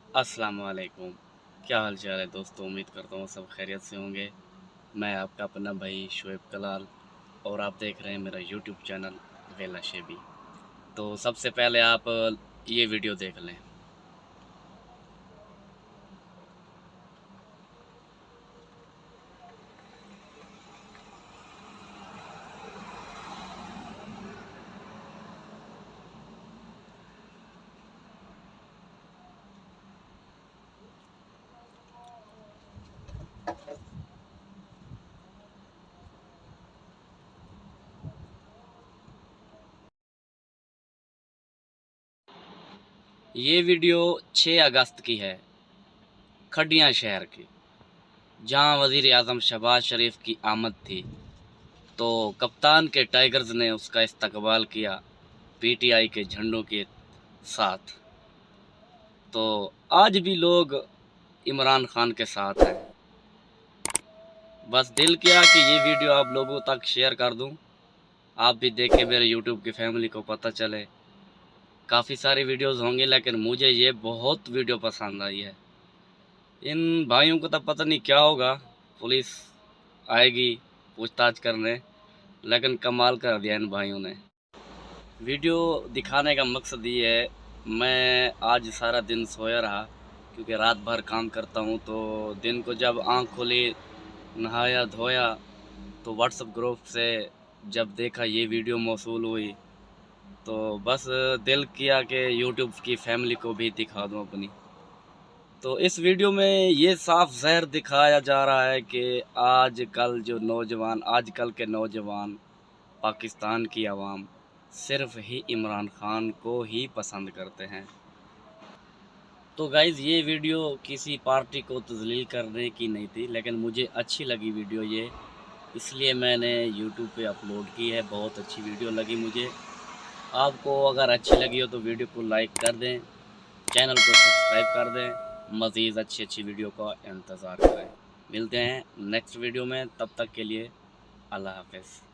अस्सलाम वालेकुम। क्या हाल चाल है दोस्तों, उम्मीद करता हूँ सब खैरियत से होंगे। मैं आपका अपना भाई शुएब कलाल और आप देख रहे हैं मेरा यूट्यूब चैनल वेला शेबी। तो सबसे पहले आप ये वीडियो देख लें। ये वीडियो 6 अगस्त की है, खडियाँ शहर की, जहाँ वज़ीर आज़म शहबाज शरीफ की आमद थी। तो कप्तान के टाइगर्स ने उसका इस्तकबाल किया पीटीआई के झंडों के साथ। तो आज भी लोग इमरान खान के साथ हैं। बस दिल किया कि ये वीडियो आप लोगों तक शेयर कर दूं, आप भी देखें, मेरे यूट्यूब की फैमिली को पता चले। काफ़ी सारी वीडियोस होंगी लेकिन मुझे ये बहुत वीडियो पसंद आई है। इन भाइयों को तो पता नहीं क्या होगा, पुलिस आएगी पूछताछ करने, लेकिन कमाल कर दिया इन भाइयों ने। वीडियो दिखाने का मकसद ये है, मैं आज सारा दिन सोया रहा क्योंकि रात भर काम करता हूँ। तो दिन को जब आँख खोली, नहाया धोया, तो व्हाट्सएप ग्रुप से जब देखा ये वीडियो मौसूल हुई, तो बस दिल किया कि यूट्यूब की फैमिली को भी दिखा दूं अपनी। तो इस वीडियो में ये साफ ज़हर दिखाया जा रहा है कि आजकल के नौजवान, पाकिस्तान की आवाम सिर्फ ही इमरान खान को ही पसंद करते हैं। तो गाइज़, ये वीडियो किसी पार्टी को तज़लील करने की नहीं थी, लेकिन मुझे अच्छी लगी वीडियो ये, इसलिए मैंने यूट्यूब पे अपलोड की है। बहुत अच्छी वीडियो लगी मुझे। आपको अगर अच्छी लगी हो तो वीडियो को लाइक कर दें, चैनल को सब्सक्राइब कर दें, मज़ीद अच्छी वीडियो का इंतज़ार करें। मिलते हैं नेक्स्ट वीडियो में, तब तक के लिए अल्लाह हाफ़िज़।